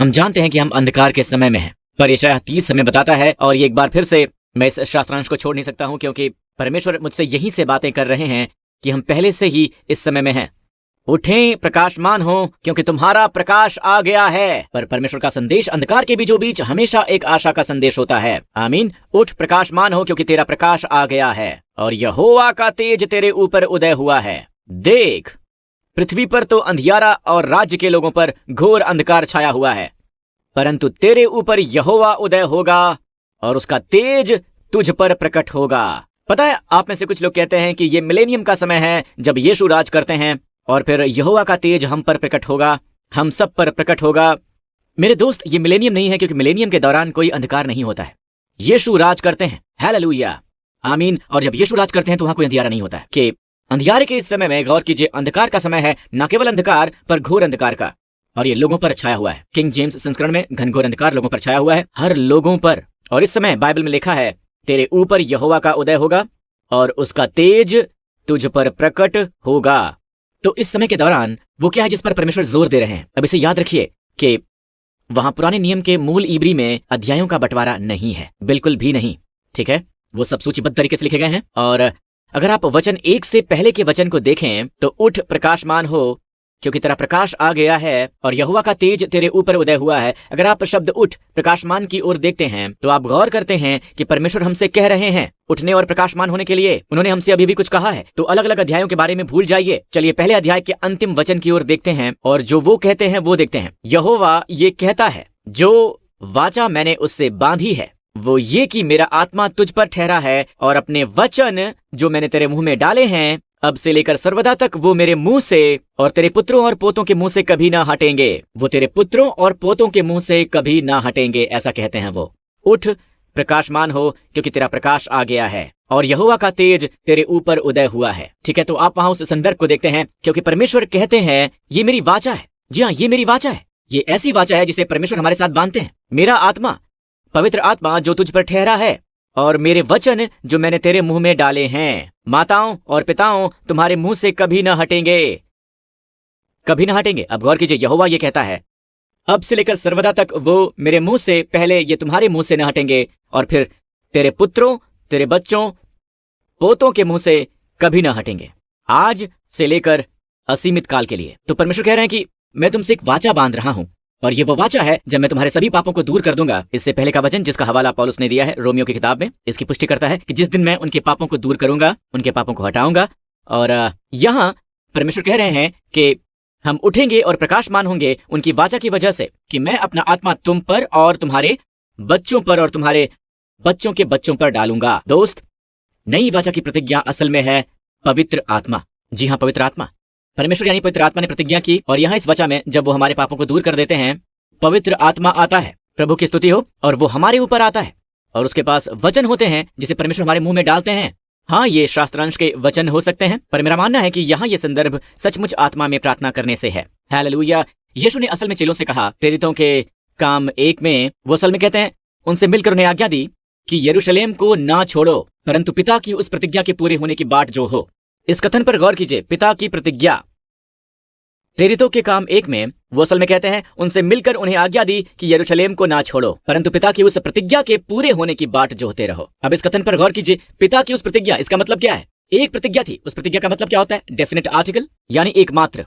हम जानते हैं कि हम अंधकार के समय में हैं, पर यशायाह 30 हमें बताता है, और ये एक बार फिर से मैं इस शास्त्रांश को छोड़ नहीं सकता हूं, क्योंकि परमेश्वर मुझसे यहीं से बातें कर रहे हैं कि हम पहले से ही इस समय में हैं। उठें, प्रकाशमान हो, क्योंकि तुम्हारा प्रकाश आ गया है। पर परमेश्वर का संदेश अंधकार के बीचों बीच हमेशा एक आशा का संदेश होता है। आमीन। उठ, प्रकाशमान हो, क्योंकि तेरा प्रकाश आ गया है और यहोवा का तेज तेरे ऊपर उदय हुआ है। देख, पृथ्वी पर तो अंधियारा और राज्य के लोगों पर घोर अंधकार छाया हुआ है, परंतु तेरे ऊपर यहोवा उदय होगा और उसका तेज तुझ पर प्रकट होगा। पता है, आप में से कुछ लोग कहते हैं कि ये मिलेनियम का समय है जब यीशु राज करते हैं और फिर यहोवा का तेज हम पर प्रकट होगा, हम सब पर प्रकट होगा। मेरे दोस्त, ये मिलेनियम नहीं है, क्योंकि मिलेनियम के दौरान कोई अंधकार नहीं होता है। यीशु राज करते हैं। हालेलुया, आमीन। और जब यीशु राज करते हैं तो वहां कोई अंधियारा नहीं होता है। कि अंधियारे के इस समय में गौर कीजिए, अंधकार का समय है, न केवल अंधकार पर घोर अंधकार का, और ये लोगों पर छाया हुआ है। किंग जेम्स संस्करण में घनघोर अंधकार लोगों पर छाया हुआ है, हर लोगों पर। और इस समय बाइबल में लिखा है, तेरे ऊपर यहोवा का उदय होगा और उसका तेज तुझ पर प्रकट होगा। तो इस समय के दौरान वो क्या है जिस पर परमेश्वर जोर दे रहे हैं? अब इसे याद रखिए कि वहां पुराने नियम के मूल इब्री में अध्यायों का बंटवारा नहीं है, बिल्कुल भी नहीं। ठीक है, वो सब सूचीबद्ध तरीके से लिखे गए हैं। और अगर आप वचन 1 से पहले के वचन को देखें तो उठ, प्रकाशमान हो, क्योंकि तेरा प्रकाश आ गया है और यहोवा का तेज तेरे ऊपर उदय हुआ है। अगर आप शब्द उठ, प्रकाशमान की ओर देखते हैं तो आप गौर करते हैं कि परमेश्वर हमसे कह रहे हैं उठने और प्रकाशमान होने के लिए। उन्होंने हमसे अभी भी कुछ कहा है, तो अलग अलग अध्यायों के बारे में भूल जाइए। चलिए पहले अध्याय के अंतिम वचन की ओर देखते हैं और जो वो कहते हैं वो देखते हैं। यहोवा ये कहता है, जो वाचा मैंने उससे बांधी है वो ये कि मेरा आत्मा तुझ पर ठहरा है और अपने वचन जो मैंने तेरे मुंह में डाले हैं अब से लेकर सर्वदा तक वो मेरे मुंह से और तेरे पुत्रों और पोतों के मुंह से कभी ना हटेंगे। वो तेरे पुत्रों और पोतों के मुंह से कभी ना हटेंगे, ऐसा कहते हैं वो। उठ, प्रकाशमान हो, क्योंकि तेरा प्रकाश आ गया है और यहोवा का तेज तेरे ऊपर उदय हुआ है। ठीक है, तो आप वहां उस संदर्भ को देखते हैं, क्योंकि परमेश्वर कहते हैं ये मेरी वाचा है। जी हाँ, ये मेरी वाचा है। ये ऐसी वाचा है जिसे परमेश्वर हमारे साथ बांधते हैं। मेरा आत्मा, पवित्र आत्मा जो तुझ पर ठहरा है और मेरे वचन जो मैंने तेरे मुंह में डाले हैं, माताओं और पिताओं तुम्हारे मुंह से कभी ना हटेंगे, कभी ना हटेंगे। अब गौर कीजिए, यहोवा ये कहता है अब से लेकर सर्वदा तक वो मेरे मुंह से, पहले ये तुम्हारे मुंह से न हटेंगे और फिर तेरे पुत्रों, तेरे बच्चों, पोतों के मुंह से कभी ना हटेंगे, आज से लेकर असीमित काल के लिए। तो परमेश्वर कह रहे हैं कि मैं तुमसे एक वाचा बांध रहा हूं और ये वो वाचा है जब मैं तुम्हारे सभी पापों को दूर कर दूंगा। इससे पहले का वचन जिसका हवाला पौलुस ने दिया है रोमियो की किताब में, इसकी पुष्टि करता है कि जिस दिन मैं उनके पापों को दूर करूंगा, उनके पापों को हटाऊंगा। और यहाँ परमेश्वर कह रहे हैं कि हम उठेंगे और प्रकाशमान होंगे उनकी वाचा की वजह से, कि मैं अपना आत्मा तुम पर और तुम्हारे बच्चों पर और तुम्हारे बच्चों के बच्चों पर डालूंगा। दोस्त, नई वाचा की प्रतिज्ञा असल में है पवित्र आत्मा। जी हाँ, पवित्र आत्मा। परमेश्वर यानी पवित्र आत्मा ने प्रतिज्ञा की और यहाँ इस वचन में जब वो हमारे पापों को दूर कर देते हैं, पवित्र आत्मा आता है, प्रभु की स्तुति हो, और वो हमारे ऊपर आता है और उसके पास वचन होते हैं जिसे परमेश्वर हमारे मुंह में डालते हैं। हाँ, ये शास्त्रांश के वचन हो सकते हैं, पर मेरा मानना है कि यहाँ ये संदर्भ सचमुच आत्मा में प्रार्थना करने से है। हालेलुया। यीशु ने असल में चेलों से कहा, प्रेरितों के काम 1 में वो असल में कहते हैं, उनसे मिलकर उन्हें आज्ञा दी कि यरूशलेम को ना छोड़ो, परंतु पिता की उस प्रतिज्ञा के पूरे होने की बाट जो हो। इस कथन पर गौर कीजिए, पिता की प्रतिज्ञा। प्रेरितों के काम 1 में वो असल में कहते हैं, उनसे मिलकर उन्हें आज्ञा दी कि यरूशलेम को ना छोड़ो, परंतु पिता की उस प्रतिज्ञा के पूरे होने की बाट जोहते रहो। अब इस कथन पर गौर कीजिए, पिता की उस प्रतिज्ञा, इसका मतलब क्या है? एक प्रतिज्ञा थी, उस प्रतिज्ञा का मतलब क्या होता है? डेफिनेट आर्टिकल, यानी एकमात्र।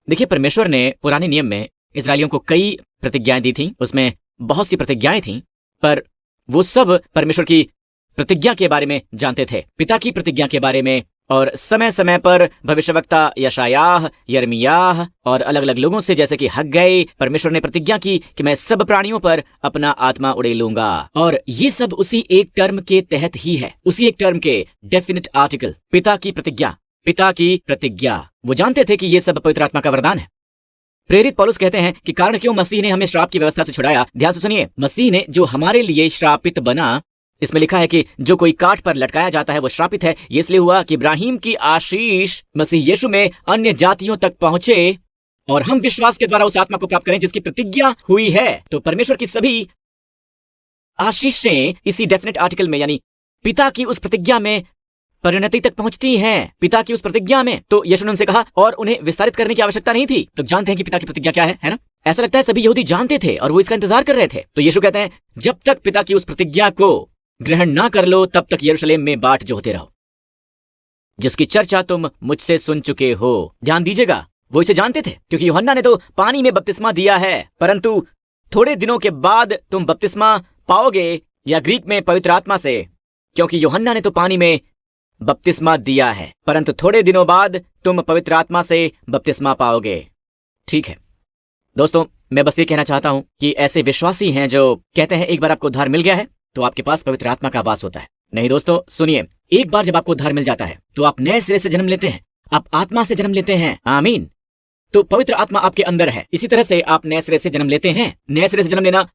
देखिए, परमेश्वर ने पुराने नियम में इस्राएलियों को कई प्रतिज्ञाएं दी थी, उसमें बहुत सी प्रतिज्ञाएं थीं, पर वो सब परमेश्वर की प्रतिज्ञा के बारे में जानते थे, पिता की प्रतिज्ञा के बारे में। और समय समय पर भविष्यवक्ता यशायाह, यर्मियाह और अलग अलग लोगों से, जैसे कि हग्गई, परमेश्वर ने प्रतिज्ञा की कि मैं सब प्राणियों पर अपना आत्मा उड़ेलूंगा। और ये सब उसी एक टर्म के तहत ही है, उसी एक टर्म के डेफिनेट आर्टिकल, पिता की प्रतिज्ञा, पिता की प्रतिज्ञा। वो जानते थे कि ये सब पवित्र आत्मा का वरदान है। प्रेरित पौलुस कहते हैं कि कारण क्यों मसीह ने हमें श्राप की व्यवस्था से छुड़ाया। ध्यान से सुनिए, मसीह ने जो हमारे लिए श्रापित बना, इसमें लिखा है कि जो कोई काठ पर लटकाया जाता है वो श्रापित है। ये इसलिए हुआ कि इब्राहिम की आशीष मसीह यीशु में अन्य जातियों तक पहुंचे और हम विश्वास के द्वारा उस आत्मा को प्राप्त करें जिसकी प्रतिज्ञा हुई है। तो परमेश्वर की सभी आशीषें इसी डेफिनेट आर्टिकल में, यानी पिता की उस प्रतिज्ञा में परिणति तक पहुंचती हैं, पिता की उस प्रतिज्ञा में। तो यीशु ने उनसे कहा और उन्हें विस्तारित करने की आवश्यकता नहीं थी। तो जानते हैं कि पिता की प्रतिज्ञा क्या है ना? ऐसा लगता है सभी यहूदी जानते थे और वो इसका इंतजार कर रहे थे। तो यीशु कहते हैं, जब तक पिता की उस प्रतिज्ञा को ग्रहण ना कर लो तब तक यरूशलेम में बाट जोहते रहो, जिसकी चर्चा तुम मुझसे सुन चुके हो। ध्यान दीजिएगा, वो इसे जानते थे क्योंकि यूहन्ना ने तो पानी में बपतिस्मा दिया है, परंतु थोड़े दिनों के बाद तुम बपतिस्मा पाओगे, या ग्रीक में पवित्र आत्मा से, क्योंकि यूहन्ना ने तो पानी में बपतिस्मा दिया है, परंतु थोड़े दिनों बाद तुम पवित्र आत्मा से बपतिस्मा पाओगे। ठीक है दोस्तों, मैं बस ये कहना चाहता हूं कि ऐसे विश्वासी हैं जो कहते हैं एक बार आपको उद्धार मिल गया है तो आपके पास पवित्र आत्मा का वास होता है। नहीं दोस्तों सुनिए, एक बार जब आपको उद्धार मिल जाता है तो आप नए सिरे से जन्म लेते हैं, आप आत्मा से जन्म लेते हैं। आमीन। तो पवित्र आत्मा आपके अंदर है, इसी तरह से आप नए सिरे से जन्म लेते हैं। नए सिरे से जन्म लेना,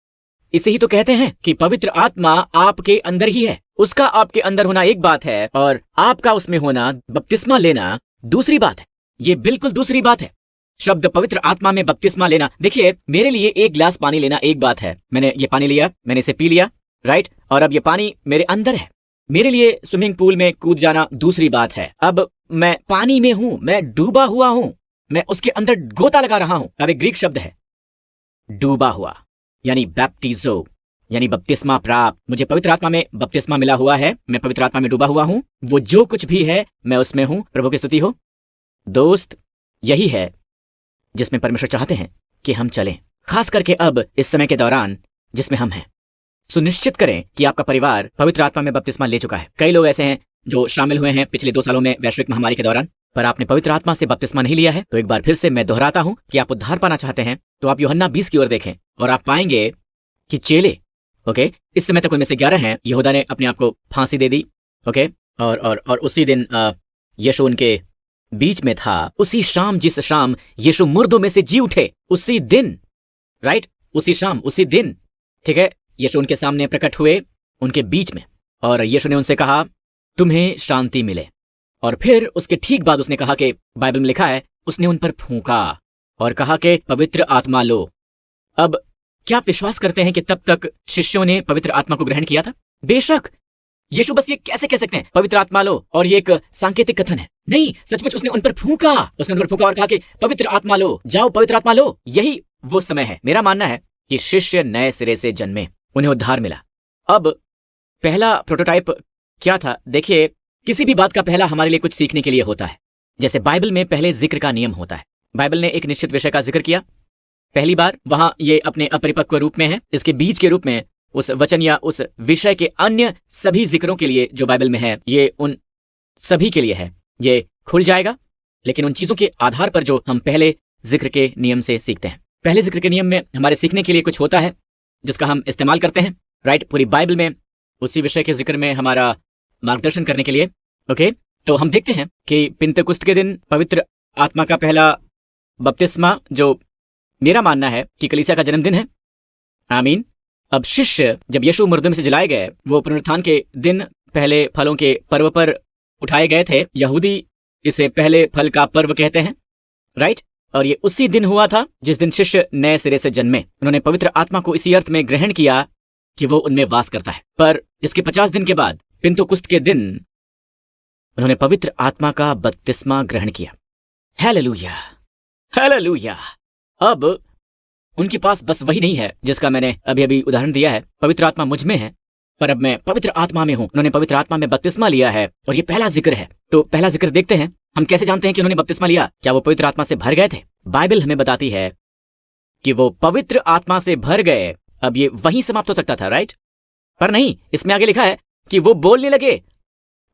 इसे ही तो कहते हैं कि पवित्र आत्मा आपके अंदर ही है। उसका आपके अंदर होना एक बात है और आपका उसमें होना, बपतिस्मा लेना, दूसरी बात है। ये बिल्कुल दूसरी बात है। शब्द पवित्र आत्मा में बपतिस्मा लेना, देखिए मेरे लिए एक गिलास पानी लेना एक बात है, मैंने ये पानी लिया, मैंने इसे पी लिया, राइट, और अब ये पानी मेरे अंदर है। मेरे लिए स्विमिंग पूल में कूद जाना दूसरी बात है। अब मैं पानी में हूं, मैं डूबा हुआ हूं, मैं उसके अंदर गोता लगा रहा हूं। अब एक ग्रीक शब्द है डूबा हुआ, यानी बैप्टिजो, यानी बपतिस्मा प्राप्त। मुझे पवित्र आत्मा में बपतिस्मा मिला हुआ है, मैं पवित्र आत्मा में डूबा हुआ हूं। वो जो कुछ भी है मैं उसमें हूं। प्रभु की स्तुति हो। दोस्त, यही है जिसमें परमेश्वर चाहते हैं कि हम चलें, खास करके अब इस समय के दौरान जिसमें हम हैं। सुनिश्चित करें कि आपका परिवार पवित्र आत्मा में बपतिस्मा ले चुका है। कई लोग ऐसे हैं जो शामिल हुए हैं पिछले 2 सालों में वैश्विक महामारी के दौरान, पर आपने पवित्र आत्मा से बपतिस्मा नहीं लिया है। तो एक बार फिर से मैं दोहराता हूं कि आप उद्धार पाना चाहते हैं तो आप यूहन्ना 20 की ओर देखें और आप पाएंगे कि चेले, ओके, इस समय तक उनमें से 11 हैं। यहूदा ने अपने आप को फांसी दे दी, ओके, और उसी दिन यीशु उनके बीच में था। उसी शाम, जिस शाम यीशु मुर्दों में से जी उठे, उसी दिन, राइट, उसी शाम, उसी दिन, ठीक है, यीशु उनके सामने प्रकट हुए, उनके बीच में, और यीशु ने उनसे कहा तुम्हें शांति मिले। और फिर उसके ठीक बाद उसने कहा कि बाइबल में लिखा है उसने उन पर फूंका और कहा कि पवित्र आत्मा लो। अब क्या आप विश्वास करते हैं कि तब तक शिष्यों ने पवित्र आत्मा को ग्रहण किया था? बेशक। यीशु बस ये कैसे कह सकते हैं पवित्र आत्मा लो, और ये एक सांकेतिक कथन है? नहीं, सचमुच उसने उन पर फूंका, उसने उन पर फूंका और कहा कि पवित्र आत्मा लो, जाओ पवित्र आत्मा लो। यही वो समय है। मेरा मानना है कि शिष्य नए सिरे से जन्मे, उन्हें उद्धार मिला। अब पहला प्रोटोटाइप क्या था? देखिए, किसी भी बात का पहला हमारे लिए कुछ सीखने के लिए होता है। जैसे बाइबल में पहले जिक्र का नियम होता है। बाइबल ने एक निश्चित विषय का जिक्र किया पहली बार, वहां ये अपने अपरिपक्व रूप में है, इसके बीज के रूप में उस वचन या उस विषय के अन्य सभी जिक्रों के लिए जो बाइबल में है, ये उन सभी के लिए है, ये खुल जाएगा। लेकिन उन चीजों के आधार पर जो हम पहले जिक्र के नियम से सीखते हैं, पहले जिक्र के नियम में हमारे सीखने के लिए कुछ होता है जिसका हम इस्तेमाल करते हैं, राइट, पूरी बाइबल में उसी विषय के जिक्र में हमारा मार्गदर्शन करने के लिए। ओके, तो हम देखते हैं कि पिंतकुस्त के दिन पवित्र आत्मा का पहला बपतिस्मा, जो मेरा मानना है कि कलीसिया का जन्मदिन है। आमीन। अब शिष्य जब यीशु मुर्दों में से जलाए गए, वो पुनरुत्थान के दिन पहले फलों के पर्व पर उठाए गए थे। यहूदी इसे पहले फल का पर्व कहते हैं, राइट, और ये उसी दिन हुआ था जिस दिन शिष्य नए सिरे से जन्मे। उन्होंने पवित्र आत्मा को इसी अर्थ में ग्रहण किया कि वो उनमें वास करता है। पर इसके 50 दिन के बाद पिंतकुस्त के दिन उन्होंने पवित्र आत्मा का बपतिस्मा ग्रहण किया। Hallelujah, hallelujah. अब उनके पास बस वही नहीं है जिसका मैंने अभी अभी उदाहरण दिया है, पवित्र आत्मा मुझ में है, पर अब मैं पवित्र आत्मा में हूं। उन्होंने पवित्र आत्मा में बपतिस्मा लिया है और ये पहला जिक्र है। तो पहला जिक्र देखते हैं। हम कैसे जानते हैं कि उन्होंने बपतिस्मा लिया? क्या वो पवित्र आत्मा से भर गए थे? बाइबल हमें बताती है कि वो पवित्र आत्मा से भर गए। अब ये वहीं समाप्त हो सकता था, राइट, पर नहीं, इसमें आगे लिखा है कि वो बोलने लगे।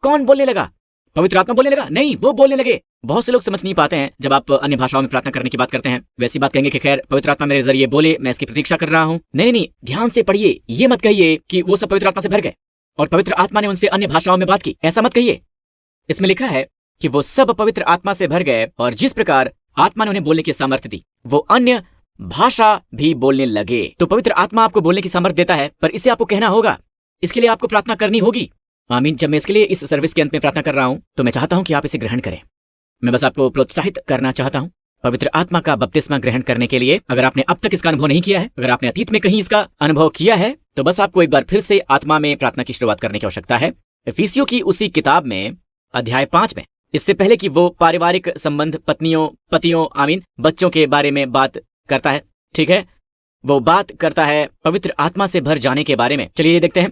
कौन बोलने लगा? पवित्र आत्मा बोलने लगा? नहीं, वो बोलने लगे। बहुत से लोग समझ नहीं पाते हैं जब आप अन्य भाषाओं में प्रार्थना करने की बात करते हैं, वैसी बात कहेंगे कि खैर पवित्र आत्मा मेरे जरिए बोले, मैं इसकी प्रतीक्षा कर रहा हूं। नहीं नहीं, ध्यान से पढ़िए। ये मत कहिए कि वो सब पवित्र आत्मा से भर गए और पवित्र आत्मा ने उनसे अन्य भाषाओं में बात की, ऐसा मत कहिए। इसमें लिखा है कि वो सब पवित्र आत्मा से भर गए और जिस प्रकार आत्मा ने उन्हें बोलने की सामर्थ्य दी, वो अन्य भाषा भी बोलने लगे। तो पवित्र आत्मा आपको बोलने की सामर्थ्य देता है, पर इसे आपको कहना होगा, इसके लिए आपको प्रार्थना करनी होगी। आमीन। जब मैं इसके लिए इस सर्विस के अंत में प्रार्थना कर रहा हूं तो मैं चाहता हूं कि आप इसे ग्रहण करें। मैं बस आपको प्रोत्साहित करना चाहता हूं पवित्र आत्मा का बपतिस्मा ग्रहण करने के लिए। अगर आपने अब तक इसका अनुभव नहीं किया है, अगर आपने अतीत में कहीं इसका अनुभव किया है, तो बस आपको एक बार फिर से आत्मा में प्रार्थना की शुरुआत करने की आवश्यकता है। इफिसियों की उसी किताब में अध्याय 5 में, इससे पहले कि वो पारिवारिक संबंध, पत्नियों, पतियों, आमीन, बच्चों के बारे में बात करता है, ठीक है, वो बात करता है पवित्र आत्मा से भर जाने के बारे में। चलिए ये देखते हैं।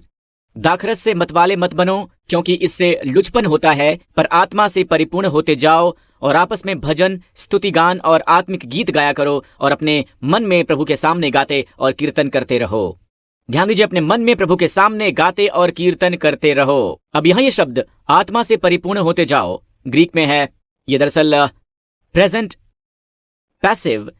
दाखरस से मतवाले मत बनो, क्योंकि इससे लुचपन होता है, पर आत्मा से परिपूर्ण होते जाओ और आपस में भजन, स्तुति गान और आत्मिक गीत गाया करो और अपने मन में प्रभु के सामने गाते और कीर्तन करते रहो। ध्यान दीजिए, अपने मन में प्रभु के सामने गाते और कीर्तन करते रहो। अब यहाँ ये शब्द आत्मा से परिपूर्ण होते जाओ ग्रीक में है, ये दरअसल प्रेजेंट पैसिव,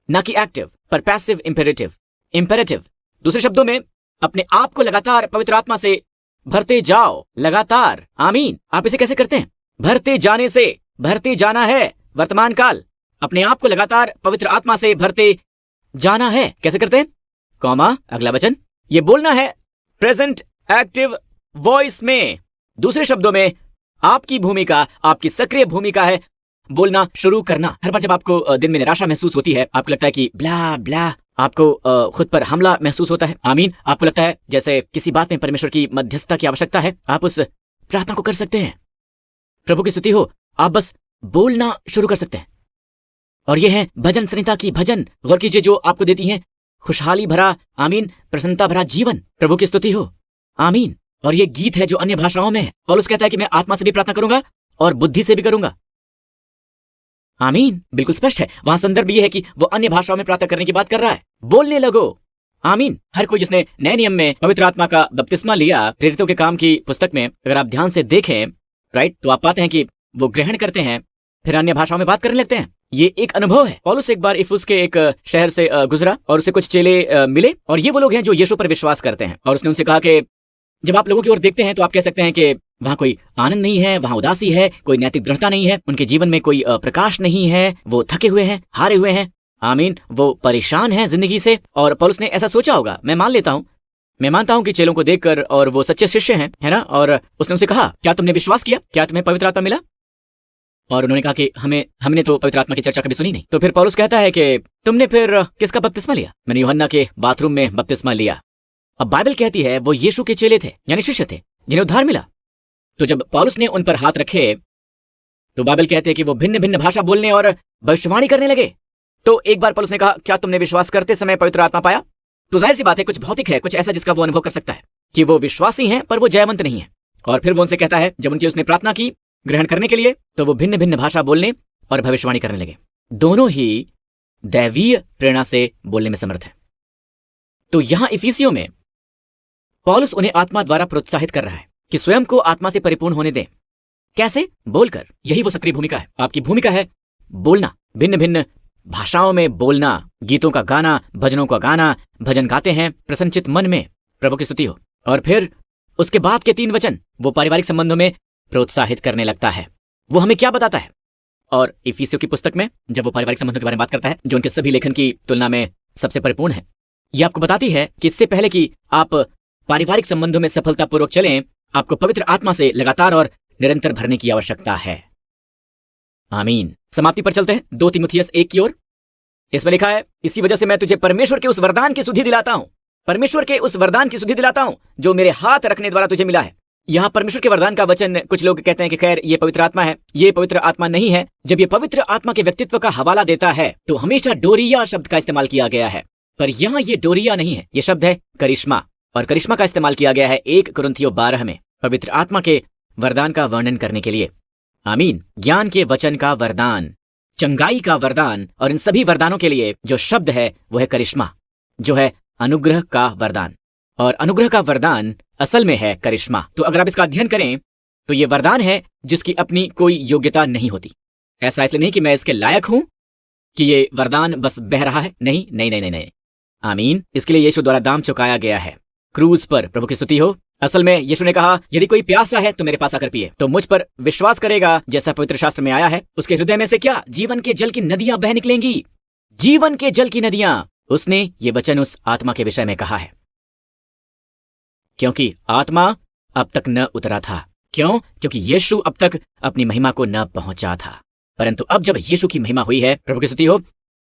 ना कि एक्टिव, पर पैसिव इंपेरेटिव। इंपेरेटिव, दूसरे शब्दों में अपने आप को लगातार पवित्र आत्मा से भरते जाओ, लगातार। आमीन। आप इसे कैसे करते हैं? भरते जाने से, भरते जाना है वर्तमान काल, अपने आप को लगातार पवित्र आत्मा से भरते जाना है। कैसे करते हैं? कॉमा, अगला वचन, ये बोलना है प्रेजेंट एक्टिव वॉइस में। दूसरे शब्दों में आपकी भूमिका, आपकी सक्रिय भूमिका है बोलना शुरू करना। हर बार जब आपको दिन में निराशा महसूस होती है, आपको लगता है कि ब्ला ब्ला, आपको खुद पर हमला महसूस होता है। आमीन। आपको लगता है जैसे किसी बात में परमेश्वर की मध्यस्थता की आवश्यकता है, आप उस प्रार्थना को कर सकते हैं। प्रभु की स्तुति हो, आप बस बोलना शुरू कर सकते हैं। और ये है भजन संहिता की भजन। गौर कीजिए, जो आपको देती हैं खुशहाली भरा, आमीन, प्रसन्नता भरा जीवन। प्रभु की स्तुति हो, आमीन। और ये गीत है जो अन्य भाषाओं में है। पौलुस कहता है कि मैं आत्मा से भी प्रार्थना करूंगा और बुद्धि से भी करूंगा। आमीन। बिल्कुल स्पष्ट है। वहां संदर्भ ये है कि वो अन्य भाषाओं में प्रार्थना करने की बात कर रहा है। बोलने लगो। आमीन। हर कोई जिसने नए नियम में पवित्र आत्मा का बपतिस्मा लिया, प्रेरितों के काम की पुस्तक में अगर आप ध्यान से देखें, राइट, तो आप पाते हैं कि वो ग्रहण करते हैं, फिर अन्य भाषाओं में बात करने लगते हैं। ये एक अनुभव है। पौलुस एक बार इफुस के एक शहर से गुजरा और उसे कुछ चेले मिले, और ये वो लोग हैं जो यीशु पर विश्वास करते हैं। और उसने उनसे कहा कि जब आप लोगों की ओर देखते हैं तो आप कह सकते हैं कि वहां कोई आनंद नहीं है, वहां उदासी है, कोई नैतिक दृढ़ता नहीं है, उनके जीवन में कोई प्रकाश नहीं है, वो थके हुए हैं, हारे हुए हैं। आमीन। वो परेशान हैं जिंदगी से। और पौलुस ने ऐसा सोचा होगा, मैं मान लेता हूँ, मैं मानता हूँ कि चेलों को देखकर, और वो सच्चे शिष्य हैं, है ना। और उसने उनसे कहा, क्या तुमने विश्वास किया? क्या तुम्हें पवित्र आत्मा मिला? और उन्होंने कहा कि हमने तो पवित्र आत्मा की चर्चा कभी सुनी नहीं। तो फिर पौलुस कहता है कि तुमने फिर किसका बपतिस्मा लिया? मैंने यूहन्ना के बाथरूम में बपतिस्मा लिया। अब बाइबल कहती है वो यीशु के चेले थे, यानी शिष्य थे, जिन्हें उद्धार मिला। तो जब पौलुस ने उन पर हाथ रखे तो बाइबल कहते हैं कि वो भिन्न भिन्न भाषा बोलने और भविष्यवाणी करने लगे। तो एक बार पौलुस ने कहा, क्या तुमने विश्वास करते समय पवित्र आत्मा पाया? तो जाहिर सी बात है, कुछ भौतिक है, कुछ ऐसा जिसका वो अनुभव कर सकता है कि वो विश्वासी हैं पर वो जयवंत नहीं है। और फिर वो उनसे कहता है, जब उनकी उसने प्रार्थना की ग्रहण करने के लिए, तो वो भिन्न भिन्न भाषा बोलने और भविष्यवाणी करने लगे। दोनों ही दैवीय प्रेरणा से बोलने में समर्थ है। तो यहां इफिसियों में पौलुस उन्हें आत्मा द्वारा प्रोत्साहित कर रहा है कि स्वयं को आत्मा से परिपूर्ण होने दें। कैसे? बोलकर। यही वो सक्रिय भूमिका है। आपकी भूमिका है बोलना, भिन्न भिन्न भाषाओं में बोलना, गीतों का गाना, भजनों का गाना। भजन गाते हैं प्रसन्नचित मन में, प्रभु की स्तुति हो। और फिर उसके बाद के 3 वचन वो पारिवारिक संबंधों में प्रोत्साहित करने लगता है। वो हमें क्या बताता है? और इफिसियों की पुस्तक में जब वो पारिवारिक संबंधों के बारे में बात करता है, जो उनके सभी लेखन की तुलना में सबसे परिपूर्ण है, ये आपको बताती है कि इससे पहले कि आप पारिवारिक संबंधों में सफलतापूर्वक चलें, आपको पवित्र आत्मा से लगातार और निरंतर भरने की आवश्यकता है। आमीन। समाप्ति पर चलते हैं 2 तीमुथियुस 1 की ओर। इसमें लिखा है, इसी वजह से मैं तुझे परमेश्वर के उस वरदान की सुधि दिलाता हूं, परमेश्वर के उस वरदान की सुधि दिलाता हूं जो मेरे हाथ रखने द्वारा तुझे मिला है। यहां परमेश्वर के वरदान का वचन, कुछ लोग कहते हैं कि खैर ये पवित्र आत्मा है, ये पवित्र आत्मा नहीं है। जब ये पवित्र आत्मा के व्यक्तित्व का हवाला देता है तो हमेशा डोरिया शब्द का इस्तेमाल किया गया है, पर यहां ये डोरिया नहीं है, ये शब्द है करिश्मा। और करिश्मा का इस्तेमाल किया गया है 1 कुरिन्थियों 12 में पवित्र आत्मा के वरदान का वर्णन करने के लिए। आमीन। ज्ञान के वचन का वरदान, चंगाई का वरदान, और इन सभी वरदानों के लिए जो शब्द है वो है करिश्मा, जो है अनुग्रह का वरदान। और अनुग्रह का वरदान असल में है करिश्मा। तो अगर आप इसका अध्ययन करें तो ये वरदान है जिसकी अपनी कोई योग्यता नहीं होती। ऐसा इसलिए नहीं कि मैं इसके लायक हूं, कि ये वरदान बस बह रहा है। नहीं नहीं नहीं नहीं नहीं। आमीन। इसके लिए यीशु द्वारा दाम चुकाया गया है क्रूज पर, प्रभु की स्तुति हो। असल में यीशु ने कहा, यदि कोई प्यासा है तो मेरे पास आकर पिए, तो मुझ पर विश्वास करेगा, जैसा पवित्र शास्त्र में आया है, उसके हृदय में से क्या? जीवन के जल की नदियां बह निकलेंगी। जीवन के जल की नदियां। उसने ये वचन उस आत्मा के विषय में कहा है, क्योंकि आत्मा अब तक न उतरा था। क्यों? क्योंकि यीशु अब तक अपनी महिमा को न पहुंचा था। परंतु अब जब यीशु की महिमा हुई है, प्रभु की स्तुति हो,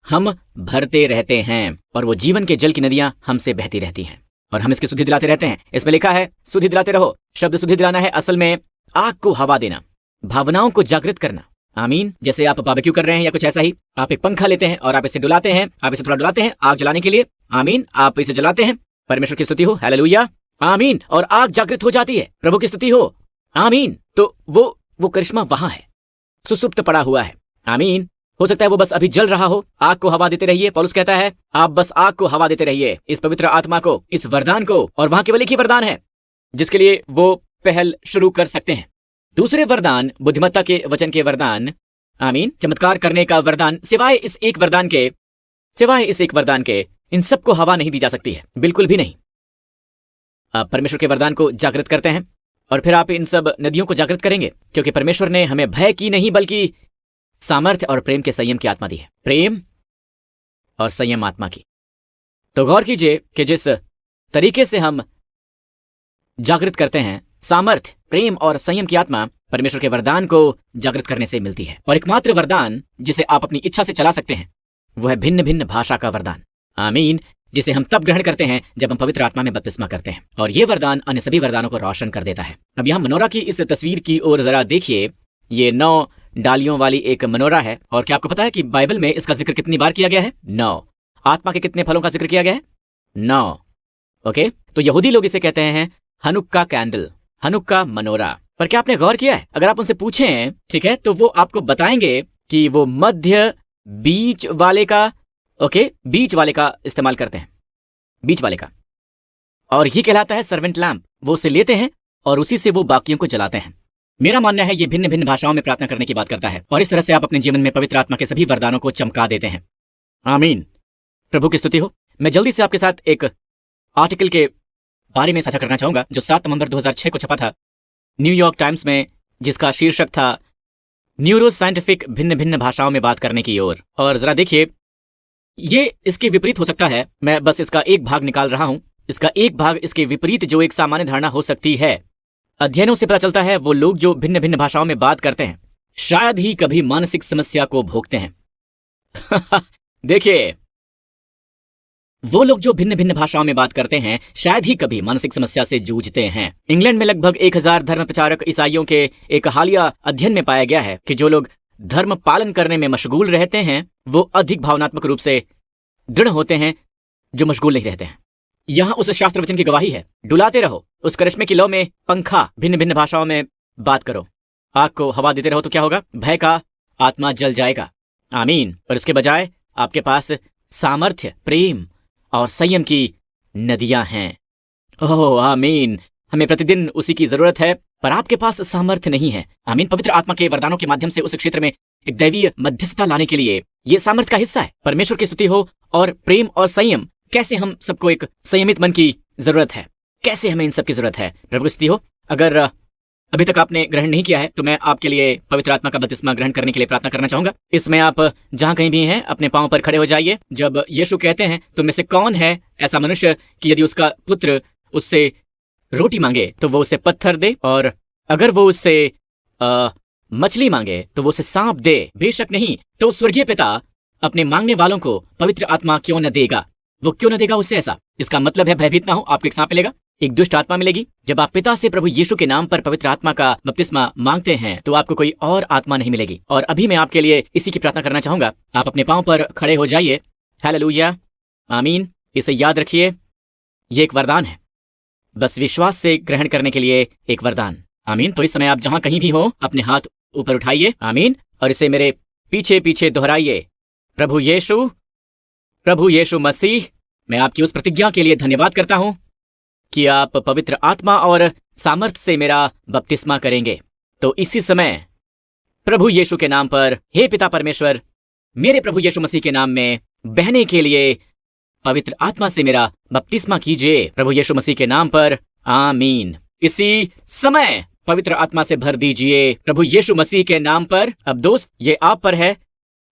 हम भरते रहते हैं और वो जीवन के जल की नदियां हमसे बहती रहती हैं और हम इसकी सुधि दिलाते रहते हैं। इसमें लिखा है सुधि दिलाते रहो। शब्द सुधि दिलाना है असल में आग को हवा देना, भावनाओं को जागृत करना, आमीन। जैसे आप बारबेक्यू कर रहे हैं या कुछ ऐसा ही, आप एक पंखा लेते हैं और आप इसे डुलाते हैं, आप इसे थोड़ा डुलाते हैं आग जलाने के लिए। आमीन। आप इसे जलाते हैं, परमेश्वर की स्तुति हो, हालेलुया, आमीन, और आग जागृत हो जाती है, प्रभु की स्तुति हो, आमीन। तो वो करिश्मा वहां है, सुसुप्त पड़ा हुआ है। आमीन। हो सकता है वो बस अभी जल रहा हो, आग को हवा देते रहिए। पौलुस कहता है आप बस आग को हवा देते रहिए, इस पवित्र आत्मा को, इस वरदान को, और वहां केवल एक ही वरदान है जिसके लिए वो पहल शुरू कर सकते हैं। दूसरे वरदान, बुद्धिमत्ता के वचन के वरदान, आमीन, चमत्कार करने का वरदान, सिवाय इस एक वरदान के इन सबको हवा नहीं दी जा सकती है, बिल्कुल भी नहीं। आप परमेश्वर के वरदान को जागृत करते हैं और फिर आप इन सब नदियों को जागृत करेंगे, क्योंकि परमेश्वर ने हमें भय की नहीं बल्कि सामर्थ्य और प्रेम के संयम की आत्मा दी है, प्रेम और संयम आत्मा की। तो गौर कीजिए कि जिस तरीके से हम जागृत करते हैं, सामर्थ्य, प्रेम और संयम की आत्मा परमेश्वर के वरदान को जागृत करने से मिलती है। और एकमात्र वरदान जिसे आप अपनी इच्छा से चला सकते हैं वो है भिन्न भिन्न भाषा का वरदान, आमीन, जिसे हम तब ग्रहण करते हैं जब हम पवित्र आत्मा में बपतिस्मा करते हैं, और ये वरदान अन्य सभी वरदानों को रोशन कर देता है। अब यहाँ मनोरा की इस तस्वीर की ओर जरा देखिए। ये 9 डालियों वाली एक मनोरा है, और क्या आपको पता है कि बाइबल में इसका जिक्र कितनी बार किया गया है? 9। आत्मा के कितने फलों का जिक्र किया गया है? 9। ओके, तो यहूदी लोग इसे कहते हैं हनुक्का कैंडल, हनुक्का मनोरा। पर क्या आपने गौर किया है, अगर आप उनसे पूछें, ठीक है, तो वो आपको बताएंगे कि वो मध्य बीच वाले का, ओके, बीच वाले का इस्तेमाल करते हैं, बीच वाले का, और ये कहलाता है सर्वेंट लैम्प। वो उसे लेते हैं और उसी से वो बाकियों को जलाते हैं। मेरा मानना है ये भिन्न भिन्न भाषाओं में प्रार्थना करने की बात करता है, और इस तरह से आप अपने जीवन में पवित्र आत्मा के सभी वरदानों को चमका देते हैं। आमीन, प्रभु की स्तुति हो। मैं जल्दी से आपके साथ एक आर्टिकल के बारे में साझा करना चाहूंगा जो 7 नवंबर 2006 को छपा था न्यूयॉर्क टाइम्स में, जिसका शीर्षक था न्यूरो साइंटिफिक भिन्न भिन्न भाषाओं में बात करने की ओर। और जरा देखिए, ये इसके विपरीत हो सकता है, मैं बस इसका एक भाग निकाल रहा हूं, इसका एक भाग इसके विपरीत जो एक सामान्य धारणा हो सकती है। अध्ययनों से पता चलता है वो लोग जो भिन्न भिन्न भाषाओं में बात करते हैं शायद ही कभी मानसिक समस्या को भोगते हैं। देखिए, वो लोग जो भिन्न भिन्न भाषाओं में बात करते हैं शायद ही कभी मानसिक समस्या से जूझते हैं। इंग्लैंड में लगभग 1000 धर्म प्रचारक ईसाइयों के एक हालिया अध्ययन में पाया गया है कि जो लोग धर्म पालन करने में मशगूल रहते हैं वो अधिक भावनात्मक रूप से दृढ़ होते हैं जो मशगूल नहीं रहते हैं। यहाँ उस शास्त्र वचन की गवाही है, डुलाते रहो उस करिश्मे की लौ में पंखा, भिन्न भिन्न भाषाओं में बात करो, आग को हवा देते रहो, तो क्या होगा? भय का आत्मा जल जाएगा, आमीन। और उसके बजाय आपके पास सामर्थ्य, प्रेम और संयम की नदियां हैं। ओह आमीन, हमें प्रतिदिन उसी की जरूरत है, पर आपके पास सामर्थ्य नहीं है। आमीन। पवित्र आत्मा के वरदानों के माध्यम से उस क्षेत्र में एक दैवीय मध्यस्थता लाने के लिए ये सामर्थ्य का हिस्सा है। परमेश्वर की स्तुति हो। और प्रेम और संयम, कैसे हम सबको एक संयमित मन की जरूरत है, कैसे हमें इन सब की जरूरत है। प्रभु की स्तुति हो। अगर अभी तक आपने ग्रहण नहीं किया है तो मैं आपके लिए पवित्र आत्मा का बपतिस्मा ग्रहण करने के लिए प्रार्थना करना चाहूंगा। इसमें आप जहां कहीं भी हैं अपने पांव पर खड़े हो जाइए। जब यीशु कहते हैं तुम में से कौन है ऐसा मनुष्य कि यदि उसका पुत्र उससे रोटी मांगे तो वो उसे पत्थर दे, और अगर वो उससे मछली मांगे तो वो उसे सांप दे। बेशक नहीं तो स्वर्गीय पिता अपने मांगने वालों को पवित्र आत्मा क्यों न देगा? वो क्यों न देगा उससे ऐसा? इसका मतलब है भयभीत ना हो, आपको एक सांप मिलेगा, एक दुष्ट आत्मा मिलेगी। जब आप पिता से प्रभु यीशु के नाम पर पवित्र आत्मा का बपतिस्मा मांगते हैं तो आपको कोई और आत्मा नहीं मिलेगी। और अभी मैं आपके लिए इसी की प्रार्थना करना चाहूंगा। आप अपने पांव पर खड़े हो जाइए। हालेलुया, आमीन। इसे याद रखिए, ये एक वरदान है, बस विश्वास से ग्रहण करने के लिए एक वरदान। आमीन। तो इस समय आप जहां कहीं भी हो अपने हाथ ऊपर उठाइए, आमीन, और इसे मेरे पीछे पीछे दोहराइए। प्रभु यीशु मसीह, मैं आपकी उस प्रतिज्ञा के लिए धन्यवाद करता हूं कि आप पवित्र आत्मा और सामर्थ्य से मेरा बपतिस्मा करेंगे। तो इसी समय प्रभु यीशु के नाम पर, हे पिता परमेश्वर, मेरे प्रभु यीशु मसीह के नाम में बहने के लिए पवित्र आत्मा से मेरा बपतिस्मा कीजिए। प्रभु यीशु मसीह के नाम पर, आमीन। इसी समय पवित्र आत्मा से भर दीजिए प्रभु यीशु मसीह के नाम पर। अब दोस्त, ये आप पर है।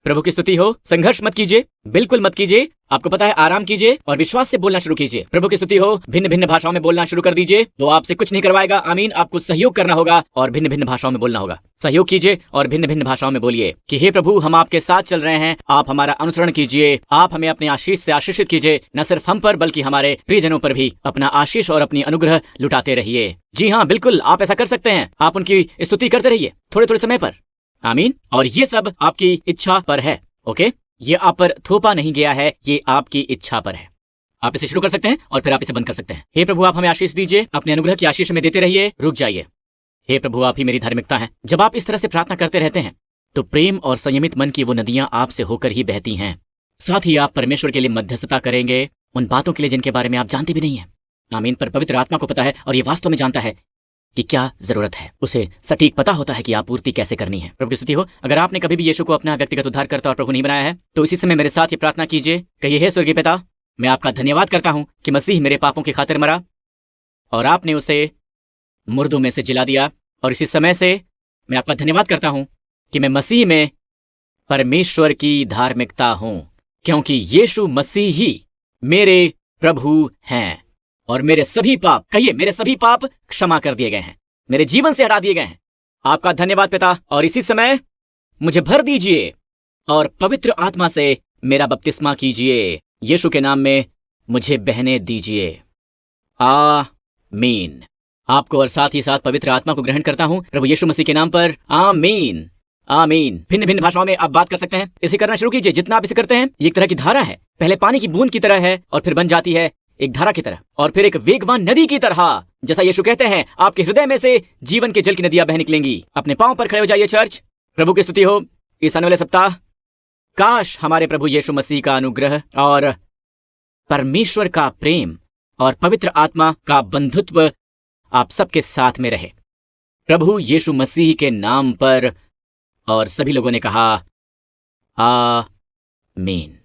प्रभु की स्तुति हो। संघर्ष मत कीजिए, बिल्कुल मत कीजिए। आपको पता है, आराम कीजिए और विश्वास से बोलना शुरू कीजिए। प्रभु की स्तुति हो। भिन्न भिन्न भाषाओं में बोलना शुरू कर दीजिए। वो आपसे कुछ नहीं करवाएगा, आमीन। आपको सहयोग करना होगा और भिन्न भिन्न भाषाओं में बोलना होगा। सहयोग कीजिए और भिन्न भिन्न भाषाओं में बोलिए कि हे प्रभु, हम आपके साथ चल रहे हैं, आप हमारा अनुसरण कीजिए, आप हमें अपने आशीष से आशीषित कीजिए, न सिर्फ हम पर बल्कि हमारे प्रियजनों पर भी अपना आशीष और अपनी अनुग्रह लुटाते रहिए। जी हाँ, बिल्कुल आप ऐसा कर सकते हैं। आप उनकी स्तुति करते रहिए थोड़े थोड़े समय पर। आमीन। और ये सब आपकी इच्छा पर है। ओके, ये आप पर थोपा नहीं गया है, ये आपकी इच्छा पर है। आप इसे शुरू कर सकते हैं और फिर आप इसे बंद कर सकते हैं। हे प्रभु, आप हमें आशीष दीजिए, अपने अनुग्रह की आशीष हमें देते रहिए। रुक जाइए। हे प्रभु, आप ही मेरी धार्मिकता है। जब आप इस तरह से प्रार्थना करते रहते हैं तो प्रेम और संयमित मन की वो नदियां आपसे होकर ही बहती हैं। साथ ही आप परमेश्वर के लिए मध्यस्थता करेंगे उन बातों के लिए जिनके बारे में आप जानते भी नहीं हैं। आमीन। पर पवित्र आत्मा को पता है और ये वास्तव में जानता है कि क्या जरूरत है। उसे सटीक पता होता है कि आपूर्ति कैसे करनी है। प्रभु की स्तुति हो। अगर आपने कभी भी यीशु को अपना व्यक्तिगत उद्धारकर्ता और प्रभु नहीं बनाया है तो इसी समय मेरे साथ ये प्रार्थना कीजिए। कहिए, हे स्वर्गीय पिता, मैं आपका धन्यवाद करता हूं कि मसीह मेरे पापों की खातिर मरा और आपने उसे मुर्दों में से जिला दिया। और इसी समय से मैं आपका धन्यवाद करता हूं कि मैं मसीह में परमेश्वर की धार्मिकता हूं, क्योंकि यीशु मसीह ही मेरे प्रभु हैं और मेरे सभी पाप, कहिए, मेरे सभी पाप क्षमा कर दिए गए हैं, मेरे जीवन से हटा दिए गए हैं। आपका धन्यवाद पिता। और इसी समय मुझे भर दीजिए और पवित्र आत्मा से मेरा बपतिस्मा कीजिए। यीशु के नाम में मुझे बहने दीजिए। आमीन। आपको और साथ ही साथ पवित्र आत्मा को ग्रहण करता हूं प्रभु यीशु मसीह के नाम पर। आमीन, आमीन। भिन्न भिन्न भाषाओं में आप बात कर सकते हैं। इसे करना शुरू कीजिए। जितना आप इसे करते हैं, ये एक तरह की धारा है। पहले पानी की बूंद की तरह है और फिर बन जाती है एक धारा की तरह और फिर एक वेगवान नदी की तरह। जैसा यीशु कहते हैं, आपके हृदय में से जीवन के जल की नदियां बह निकलेंगी। अपने पांव पर खड़े हो जाइए चर्च। प्रभु की स्तुति हो। इस आने वाले सप्ताह काश हमारे प्रभु यीशु मसीह का अनुग्रह और परमेश्वर का प्रेम और पवित्र आत्मा का बंधुत्व आप सबके साथ में रहे, प्रभु यीशु मसीह के नाम पर। और सभी लोगों ने कहा आमीन।